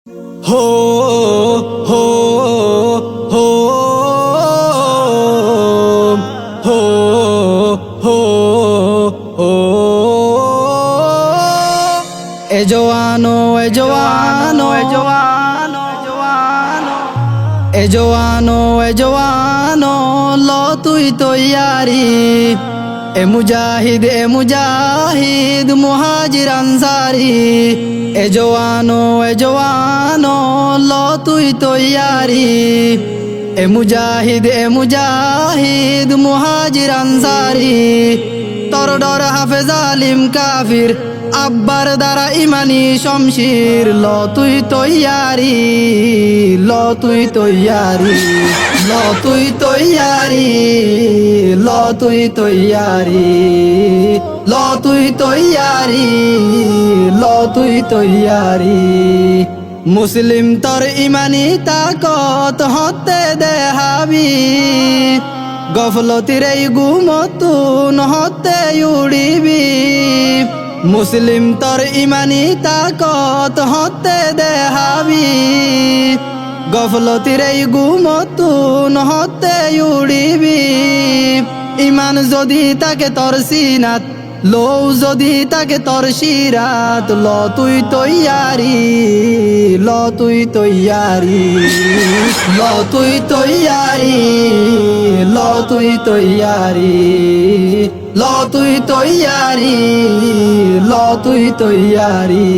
हो हो हो हो हो हो ए जवानो ए जवानो ए जवानो ए जवानो ए जवानो लो तुई तो यारी ए मुजाहिद मुहाजिर अंसारी ए जवानो लो तुई तो यारी ए मुजाहिद मुहाजिर अंसारी तोर डर हाफेज आलिम काफिर আব্বার দ্বারা ইমানি শমশির ল তুই তৈয়ারি ল তুই তৈয়ারি ল তুই তৈয়ারি ল তুই তৈয়ারি ল তুই তৈয়ারি ল তুই তৈয়ারি মুসলিম তোর ইমানি তাকত হতে দেহাবি গফলতির এই গুমতুন হতে উড়িবি মুসলিম তোর ইমানি তাকত হতে দেহাবি গফলতির এই গুমতুন হতে উড়িবি ইমান যদি তাকে তোর সিনাত লৌ যদি তাকে তোর শিরাত ল তুই তৈয়ারি ল তুই তৈয়ারি ল তুই তৈয়ারি ল তুই তৈয়ারি ল তুই তৈয়ারি ল তুই তৈয়ারি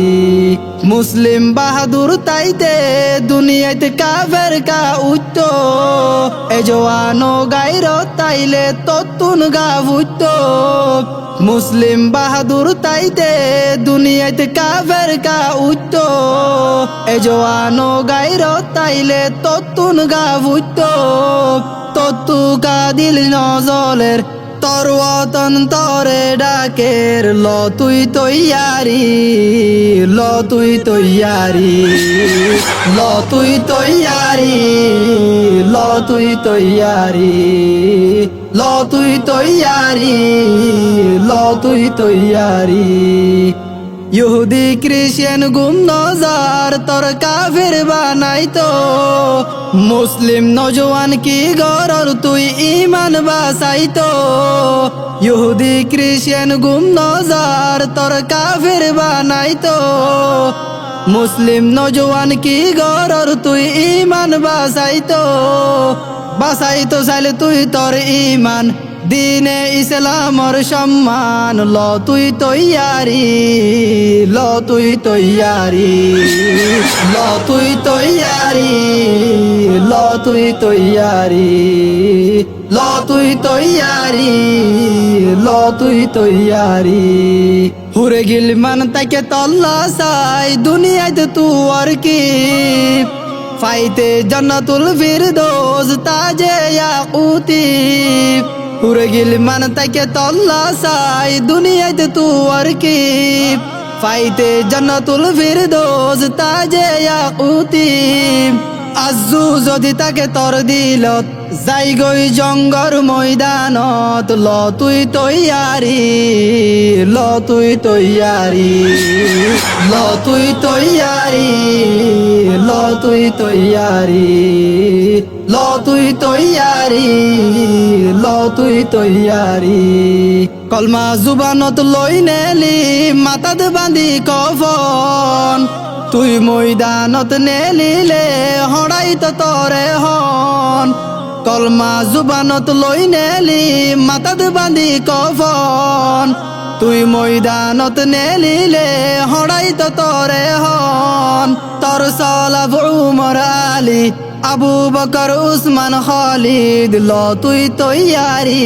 মুসলিম বাহাদুর তাইতে দুনিয়াতে কাফের কা উচ্চ এ জওয়ানো গাইর তাইলে ততুন গা উচ্চ মুসলিম বাহাদুর তাইতে দুনিয়াতে কাফের কা উচ্চ এ জওয়ানো গাইর তাইলে ততুন গা উচ্চ ততু কা দিল নজলের তোর ওয়াতন তোরে ডাকের ল তুই তৈয়ারি ল তুই তৈয়ারি ল তুই তৈয়ারি ল তুই তৈয়ারি ল তুই তৈয়ারি ল তুই তৈয়ারি ইহুদি খ্রিস্টান গুমনজার তোর কাফির বানাইতো মুসলিম নজওয়ান কি গরর তুই ইমান বাসাইতো ইহুদি খ্রিস্টান গুমনজার তোর কাফির বানাইতো মুসলিম নজওয়ান কি গরর তুই ইমান বাসাইতো বাসাইতো চাইলে তুই তোর ইমান দিনে ইসলামর সম্মান ল তুই তৈয়ারি ল তুই তৈয়ারি ল তুই তৈয়ারি ল তুই তৈয়ারি ল তুই তৈয়ারি ল তুই তৈয়ারি হুরে গিলমান তাকে তল্লা চাই দুনিয়াতে তুয়ার কি ফাইতে জান্নাতুল ফিরদৌস তাজে ইয়াকুতি পুরে গিলমান তাকে তল্লা চাই দুনিয়াতে তুয়ার কি ফাইতে জান্নাতুল ফিরদৌস তাজে ইয়াকুতি আজু যদি তাকে তর দিলত যাই গই জঙ্গর ময়দানত ল তুই তৈয়ারি ল তুই তৈয়ারি ল তুই তৈয়ারি ল তুই তৈয়ারি ল তুই তৈয়ারি ল তুই তৈয়ারি কলমা জুবানত লই নেলি মাথাত বান্ধি কফন তুই ময়দানত নেলিলে হড়াই তো তরে হন কলমা জুবানত লই নেলি মাথাত বান্ধি কফন তুই ময়দানত নেলিলে হড়াই তো তরে হন তোর সালাফ উমর আলী আবু বকর উসমান খালিদ ল তুই তৈয়ারি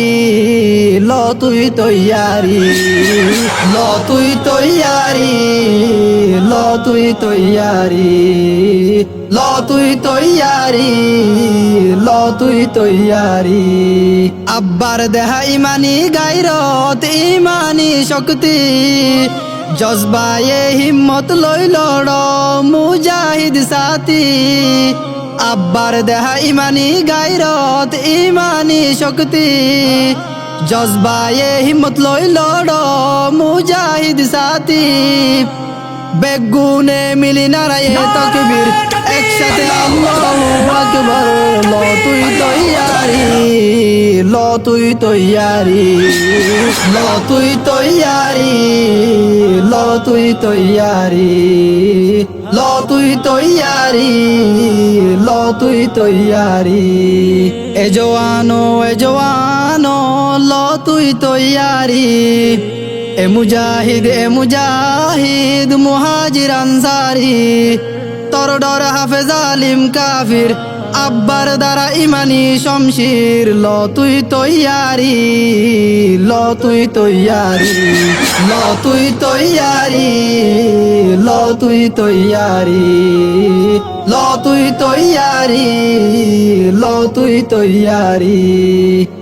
ল তুই তৈয়ারি ল তুই তৈয়ারি ল তুই তৈয়ারি ল তুই তৈয়ারি ল তুই তৈয়ারি আব্বার দেহা ইমানি গায়রত ইমানি শক্তি জজবায়ে হিম্মত লই লড় মুজাহিদ সাথী আব্বার দেহা ইমানি গায়রত ইমানি শক্তি জজবায়ে হিম্মত লই লড় মুজাহিদ সাথী বেগুনে মিলি নারায়ে তকবীর আকবার ল তুই তৈয়ারি ল তুই তৈয়ারি ল তুই তৈয়ারি ল তুই তৈয়ারি ল তুই তৈয়ারি ল তুই তৈয়ারি এ জওয়ানো ল তুই তৈয়ারি এ মুজাহিদ মুহাজির আনসারি তোর ডর হাফেজ আলিম কাফির আব্বার দ্বারা ইমানি শমশির ল তুই তৈয়ারি ল তুই তৈয়ারি ল তুই তৈয়ারি ল তুই তৈয়ারি ল তুই তৈয়ারি ল তুই তৈয়ারি